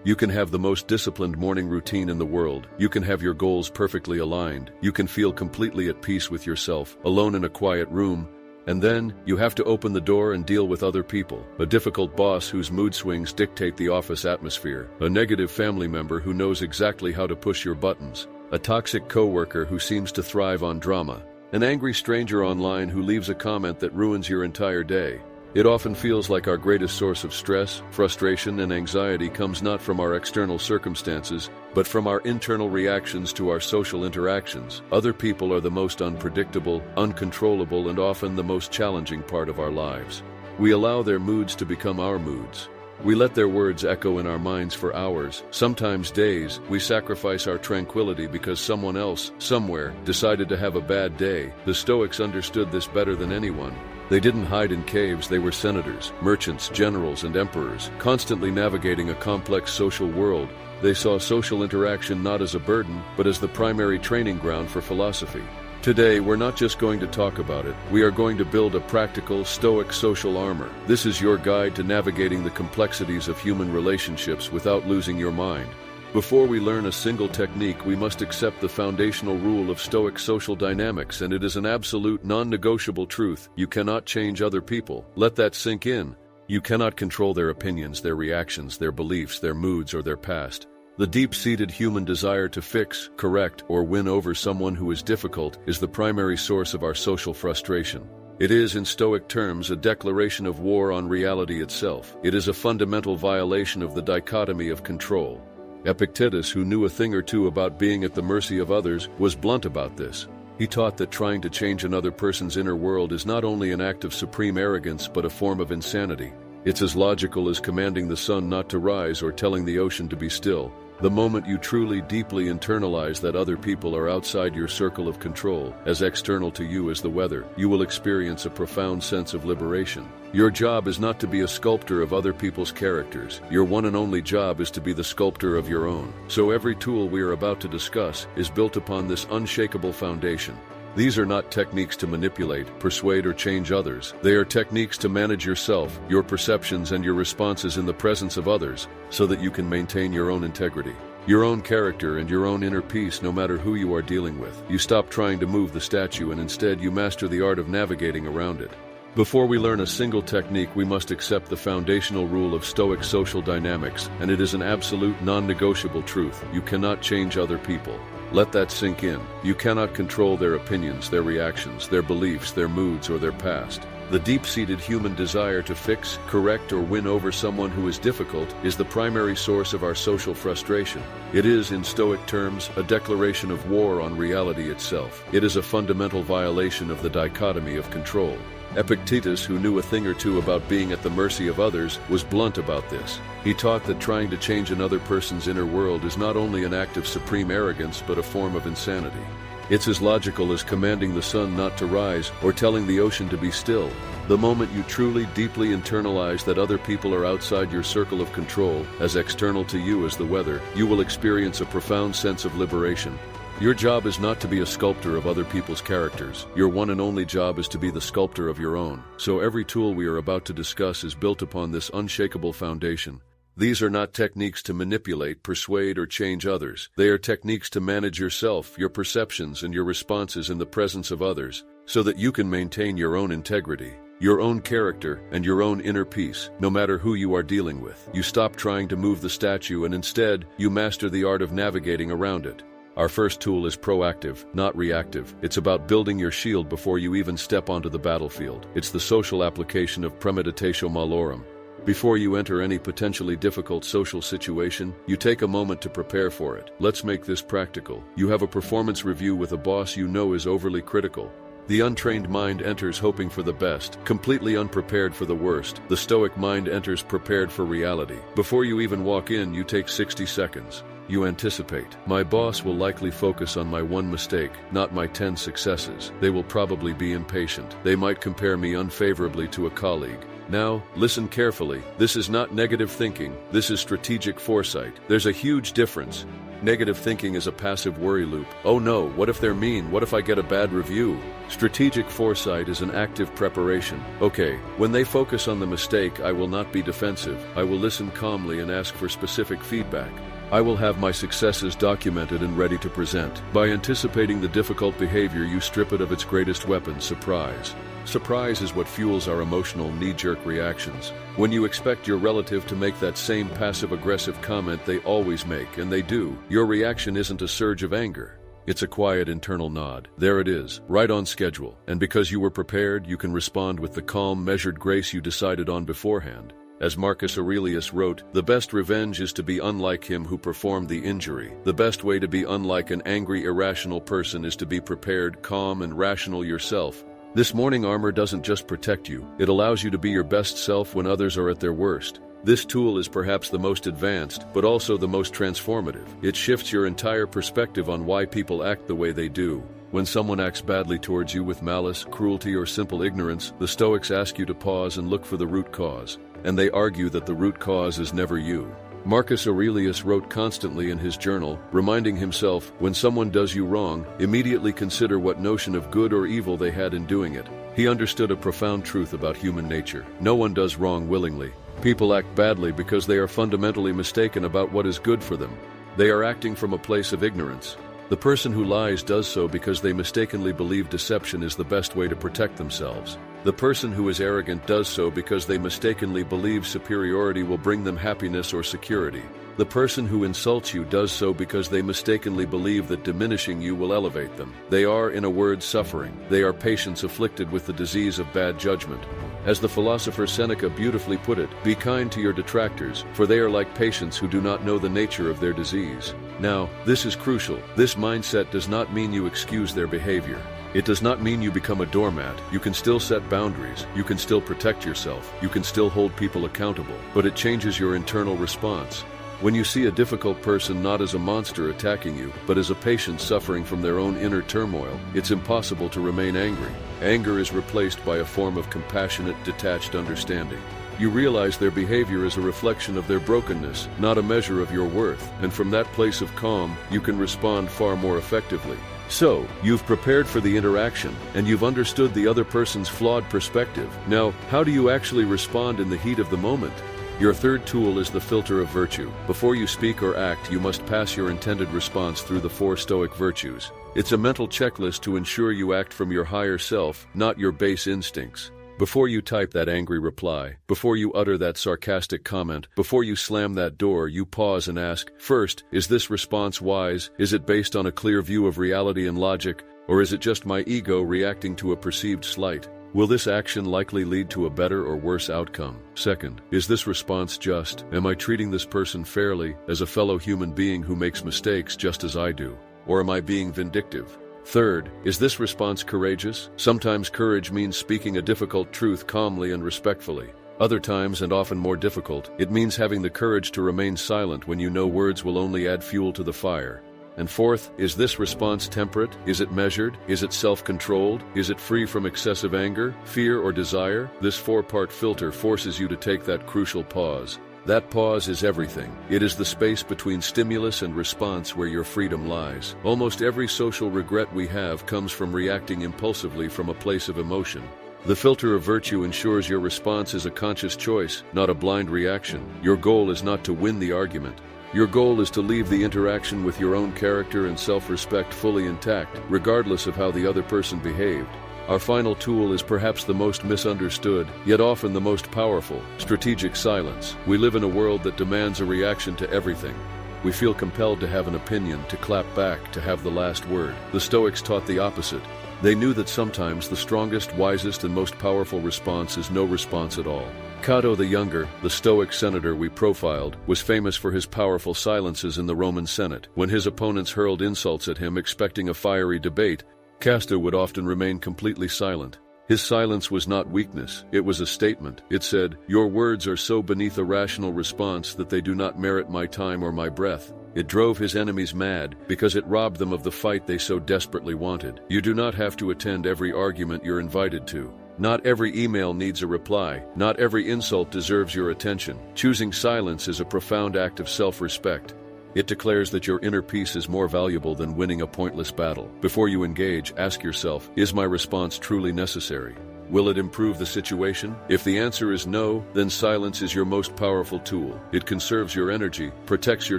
You can have the most disciplined morning routine in the world. You can have your goals perfectly aligned. You can feel completely at peace with yourself, alone in a quiet room. And then, you have to open the door and deal with other people. A difficult boss whose mood swings dictate the office atmosphere. A negative family member who knows exactly how to push your buttons. A toxic coworker who seems to thrive on drama. An angry stranger online who leaves a comment that ruins your entire day. It often feels like our greatest source of stress, frustration, and anxiety comes not from our external circumstances, but from our internal reactions to our social interactions. Other people are the most unpredictable, uncontrollable, and often the most challenging part of our lives. We allow their moods to become our moods. We let their words echo in our minds for hours, sometimes days. We sacrifice our tranquility because someone else, somewhere, decided to have a bad day. The Stoics understood this better than anyone. They didn't hide in caves. They were senators, merchants, generals, and emperors, constantly navigating a complex social world. They saw social interaction not as a burden, but as the primary training ground for philosophy. Today, we're not just going to talk about it. We are going to build a practical, Stoic social armor. This is your guide to navigating the complexities of human relationships without losing your mind. Before we learn a single technique, we must accept the foundational rule of Stoic social dynamics, and it is an absolute, non-negotiable truth. You cannot change other people. Let that sink in. You cannot control their opinions, their reactions, their beliefs, their moods, or their past. The deep-seated human desire to fix, correct, or win over someone who is difficult is the primary source of our social frustration. It is, in Stoic terms, a declaration of war on reality itself. It is a fundamental violation of the dichotomy of control. Epictetus, who knew a thing or two about being at the mercy of others, was blunt about this. He taught that trying to change another person's inner world is not only an act of supreme arrogance but a form of insanity. It's as logical as commanding the sun not to rise or telling the ocean to be still. The moment you truly, deeply internalize that other people are outside your circle of control, as external to you as the weather, you will experience a profound sense of liberation. Your job is not to be a sculptor of other people's characters. Your one and only job is to be the sculptor of your own. So every tool we are about to discuss is built upon this unshakable foundation. These are not techniques to manipulate, persuade, or change others. They are techniques to manage yourself, your perceptions, and your responses in the presence of others, so that you can maintain your own integrity, your own character, and your own inner peace no matter who you are dealing with. You stop trying to move the statue and instead you master the art of navigating around it. Before we learn a single technique, we must accept the foundational rule of Stoic social dynamics, and it is an absolute, non-negotiable truth. You cannot change other people. Let that sink in. You cannot control their opinions, their reactions, their beliefs, their moods, or their past. The deep-seated human desire to fix, correct, or win over someone who is difficult is the primary source of our social frustration. It is, in Stoic terms, a declaration of war on reality itself. It is a fundamental violation of the dichotomy of control. Epictetus, who knew a thing or two about being at the mercy of others, was blunt about this. He taught that trying to change another person's inner world is not only an act of supreme arrogance but a form of insanity. It's as logical as commanding the sun not to rise or telling the ocean to be still. The moment you truly, deeply internalize that other people are outside your circle of control, as external to you as the weather, you will experience a profound sense of liberation. Your job is not to be a sculptor of other people's characters. Your one and only job is to be the sculptor of your own. So every tool we are about to discuss is built upon this unshakable foundation. These are not techniques to manipulate, persuade, or change others. They are techniques to manage yourself, your perceptions, and your responses in the presence of others, so that you can maintain your own integrity, your own character, and your own inner peace, no matter who you are dealing with. You stop trying to move the statue and instead, you master the art of navigating around it. Our first tool is proactive, not reactive. It's about building your shield before you even step onto the battlefield. It's the social application of premeditatio malorum. Before you enter any potentially difficult social situation, you take a moment to prepare for it. Let's make this practical. You have a performance review with a boss you know is overly critical. The untrained mind enters hoping for the best, completely unprepared for the worst. The Stoic mind enters prepared for reality. Before you even walk in, you take 60 seconds. You anticipate. My boss will likely focus on my one mistake, not my 10 successes. They will probably be impatient. They might compare me unfavorably to a colleague. Now, listen carefully. This is not negative thinking. This is strategic foresight. There's a huge difference. Negative thinking is a passive worry loop. Oh no, what if they're mean? What if I get a bad review? Strategic foresight is an active preparation. Okay, when they focus on the mistake, I will not be defensive. I will listen calmly and ask for specific feedback. I will have my successes documented and ready to present. By anticipating the difficult behavior, you strip it of its greatest weapon, surprise. Surprise is what fuels our emotional knee-jerk reactions. When you expect your relative to make that same passive-aggressive comment they always make, and they do, your reaction isn't a surge of anger. It's a quiet internal nod. There it is, right on schedule. And because you were prepared, you can respond with the calm, measured grace you decided on beforehand. As Marcus Aurelius wrote, the best revenge is to be unlike him who performed the injury. The best way to be unlike an angry, irrational person is to be prepared, calm, and rational yourself. This morning armor doesn't just protect you, it allows you to be your best self when others are at their worst. This tool is perhaps the most advanced, but also the most transformative. It shifts your entire perspective on why people act the way they do. When someone acts badly towards you with malice, cruelty, or simple ignorance, the Stoics ask you to pause and look for the root cause. And they argue that the root cause is never you. Marcus Aurelius wrote constantly in his journal, reminding himself, when someone does you wrong, immediately consider what notion of good or evil they had in doing it. He understood a profound truth about human nature. No one does wrong willingly. People act badly because they are fundamentally mistaken about what is good for them. They are acting from a place of ignorance. The person who lies does so because they mistakenly believe deception is the best way to protect themselves. The person who is arrogant does so because they mistakenly believe superiority will bring them happiness or security. The person who insults you does so because they mistakenly believe that diminishing you will elevate them. They are, in a word, suffering. They are patients afflicted with the disease of bad judgment. As the philosopher Seneca beautifully put it, be kind to your detractors, for they are like patients who do not know the nature of their disease. Now, this is crucial. This mindset does not mean you excuse their behavior. It does not mean you become a doormat. You can still set boundaries. You can still protect yourself. You can still hold people accountable. But it changes your internal response. When you see a difficult person not as a monster attacking you, but as a patient suffering from their own inner turmoil, it's impossible to remain angry. Anger is replaced by a form of compassionate, detached understanding. You realize their behavior is a reflection of their brokenness, not a measure of your worth, and from that place of calm, you can respond far more effectively. So, you've prepared for the interaction, and you've understood the other person's flawed perspective. Now, how do you actually respond in the heat of the moment? Your third tool is the filter of virtue. Before you speak or act, you must pass your intended response through the 4 Stoic virtues. It's a mental checklist to ensure you act from your higher self, not your base instincts. Before you type that angry reply, before you utter that sarcastic comment, before you slam that door, you pause and ask, first, is this response wise? Is it based on a clear view of reality and logic? Or is it just my ego reacting to a perceived slight? Will this action likely lead to a better or worse outcome? Second, is this response just? Am I treating this person fairly, as a fellow human being who makes mistakes just as I do? Or am I being vindictive? Third, is this response courageous? Sometimes courage means speaking a difficult truth calmly and respectfully. Other times, and often more difficult, it means having the courage to remain silent when you know words will only add fuel to the fire. And fourth, is this response temperate? Is it measured? Is it self-controlled? Is it free from excessive anger, fear, or desire? This 4-part filter forces you to take that crucial pause. That pause is everything. It is the space between stimulus and response where your freedom lies. Almost every social regret we have comes from reacting impulsively from a place of emotion. The filter of virtue ensures your response is a conscious choice, not a blind reaction. Your goal is not to win the argument. Your goal is to leave the interaction with your own character and self-respect fully intact, regardless of how the other person behaved. Our final tool is perhaps the most misunderstood, yet often the most powerful: strategic silence. We live in a world that demands a reaction to everything. We feel compelled to have an opinion, to clap back, to have the last word. The Stoics taught the opposite. They knew that sometimes the strongest, wisest, and most powerful response is no response at all. Cato the Younger, the Stoic senator we profiled, was famous for his powerful silences in the Roman Senate. When his opponents hurled insults at him expecting a fiery debate, Cato would often remain completely silent. His silence was not weakness, it was a statement. It said, "Your words are so beneath a rational response that they do not merit my time or my breath." It drove his enemies mad, because it robbed them of the fight they so desperately wanted. You do not have to attend every argument you're invited to. Not every email needs a reply. Not every insult deserves your attention. Choosing silence is a profound act of self-respect. It declares that your inner peace is more valuable than winning a pointless battle. Before you engage, ask yourself, is my response truly necessary? Will it improve the situation? If the answer is no, then silence is your most powerful tool. It conserves your energy, protects your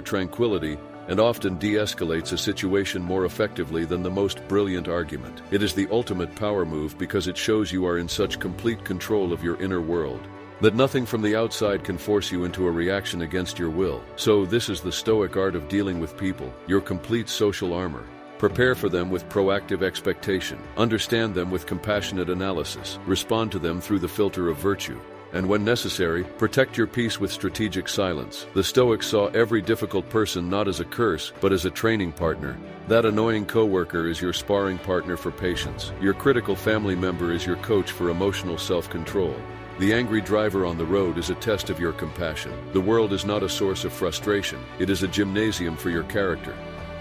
tranquility, and often de-escalates a situation more effectively than the most brilliant argument. It is the ultimate power move because it shows you are in such complete control of your inner world that nothing from the outside can force you into a reaction against your will. So this is the Stoic art of dealing with people, your complete social armor. Prepare for them with proactive expectation. Understand them with compassionate analysis. Respond to them through the filter of virtue. And when necessary, protect your peace with strategic silence. The Stoics saw every difficult person not as a curse, but as a training partner. That annoying coworker is your sparring partner for patience. Your critical family member is your coach for emotional self-control. The angry driver on the road is a test of your compassion. The world is not a source of frustration. It is a gymnasium for your character.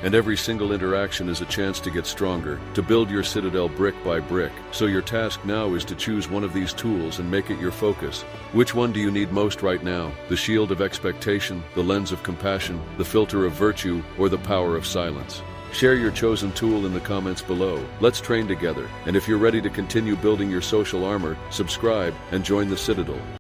And every single interaction is a chance to get stronger, to build your citadel brick by brick. So your task now is to choose one of these tools and make it your focus. Which one do you need most right now? The shield of expectation, the lens of compassion, the filter of virtue, or the power of silence? Share your chosen tool in the comments below. Let's train together. And if you're ready to continue building your social armor, subscribe and join the Citadel.